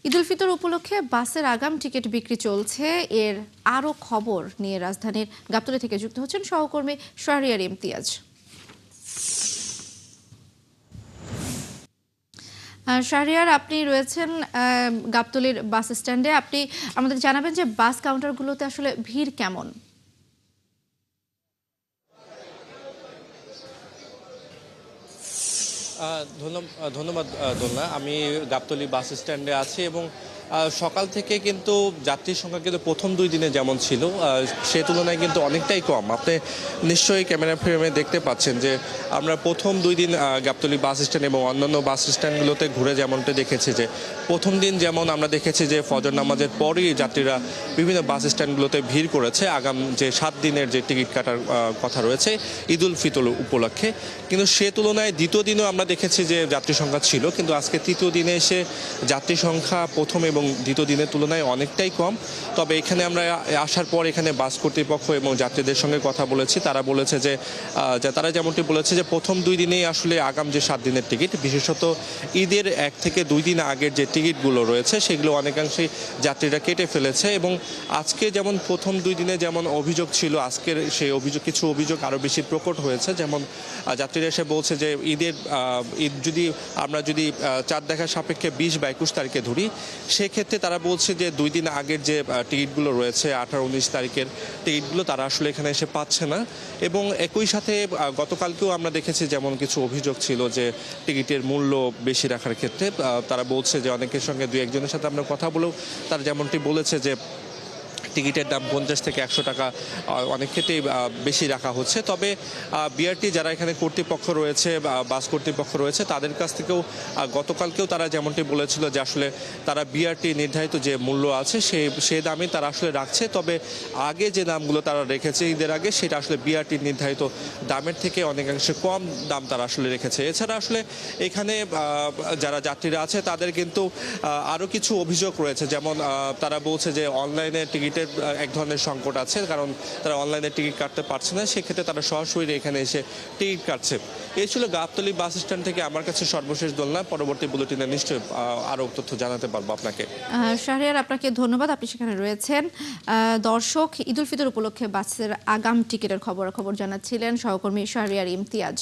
ঈদ উল ফিতর উপলক্ষে বাসের আগাম টিকিট বিক্রি চলছে। এর আরো খবর নিয়ে রাজধানীর গাবতলী থেকে যুক্ত হচ্ছেন সহকর্মী শাহরিয়ার ইমতিয়াজ। শাহরিয়ার, আপনি রয়েছেন গাবতলীর বাস স্ট্যান্ডে। আপনি আমাদের জানাবেন যে বাস কাউন্টারগুলোতে আসলে ভিড় কেমন? ধন্যবাদ দোলনা। আমি গাবতলী বাস স্ট্যান্ডে আছি এবং সকাল থেকে কিন্তু যাত্রীর সংখ্যা কিন্তু প্রথম 2 দিনে যেমন ছিল সে তুলনায় কিন্তু অনেকটাই কম। আপনি নিশ্চয়ই ক্যামেরা ফ্রেমে দেখতে পাচ্ছেন যে আমরা প্রথম 2 দিন গাবতলী বাস স্ট্যান্ড এবং অন্যান্য বাস স্ট্যান্ডগুলোতে ঘুরে যেমনটা দেখেছি যে প্রথম দিন যেমন আমরা দেখেছি যে ফজর নামাজের পরই যাত্রীরা বিভিন্ন বাস স্ট্যান্ডগুলোতে ভিড় করেছে আগাম যে 7 দিনের যে টিকিট কাটার কথা রয়েছে ঈদ উল ফিতর উপলক্ষে। কিন্তু সে তুলনায় দ্বিতীয় দিনও আমরা দেখেছি যে যাত্রী সংখ্যা ছিল, কিন্তু আজকে তৃতীয় দিনে এসে যাত্রী সংখ্যা প্রথম এবং দ্বিতীয় দিনের তুলনায় অনেকটাই কম। তবে এখানে আমরা আসার পর এখানে বাস কর্তৃপক্ষ এবং যাত্রীদের সঙ্গে কথা বলেছি। তারা বলেছে যে তারা যেমনটি বলেছে যে প্রথম 2 দিনেই আসলে আগাম যে 7 দিনের টিকিট, বিশেষত ঈদের 1 থেকে 2 দিন আগের যে টিকিটগুলো রয়েছে সেগুলো অনেকাংশেই যাত্রীরা কেটে ফেলেছে। এবং আজকে যেমন প্রথম 2 দিনে যেমন অভিযোগ ছিল, আজকের সেই কিছু অভিযোগ আরও বেশি প্রকট হয়েছে। যেমন যাত্রীরা এসে বলছে যে ঈদ আমরা যদি চাঁদ দেখার সাপেক্ষে 20 বা 21 তারিখে ধরি, সেক্ষেত্রে তারা বলছে যে 2 দিন আগের যে টিকিটগুলো রয়েছে 18-19 তারিখের টিকিটগুলো তারা আসলে এখানে এসে পাচ্ছে না। এবং একই সাথে গতকালকেও আমরা দেখেছি যেমন কিছু অভিযোগ ছিল যে টিকিটের মূল্য বেশি রাখার ক্ষেত্রে তারা বলছে যে অনেকের সঙ্গে 2-1 জনের সাথে আমরা কথা বলেও তারা যেমনটি বলেছে যে টিকিটের দাম 50 থেকে 100 টাকা অনেক ক্ষেত্রেই বেশি রাখা হচ্ছে। তবে বিআরটি যারা এখানে কর্তৃপক্ষ রয়েছে, বাস কর্তৃপক্ষ রয়েছে, তাদের কাছ থেকেও গতকালকেও তারা যেমনটি বলেছিল যে আসলে তারা বিআরটি নির্ধারিত যে মূল্য আছে সেই দামে তারা আসলে রাখছে। তবে আগে যে দামগুলো তারা রেখেছে ঈদের আগে, সেটা আসলে বিআরটির নির্ধারিত দামের থেকে অনেকাংশে কম দাম তারা আসলে রেখেছে। এছাড়া আসলে এখানে যারা যাত্রীরা আছে তাদের কিন্তু আরও কিছু অভিযোগ রয়েছে। যেমন তারা বলছে যে অনলাইনে টিকিটের এক ধরনের সংকট আছে, কারণ তারা অনলাইনে টিকিট কাটতে পারছে না, সেক্ষেত্রে তারা সরাসরি এখানে এসে টিকিট কাটছে। এই ছিল গাবতলী বাস স্ট্যান্ড থেকে আমার কাছে সর্বশেষ দোলনা। পরবর্তী বুলেটিনে নিশ্চয়ই আরও তথ্য জানাতে পারবো আপনাকে। শাহরিয়ার, আপনাকে ধন্যবাদ, আপনি সেখানে রয়েছেন। দর্শক, ঈদ উল ফিতর উপলক্ষে বাসের আগাম টিকিটের খবর জানাচ্ছিলেন সহকর্মী শাহরিয়ার ইমতিয়াজ।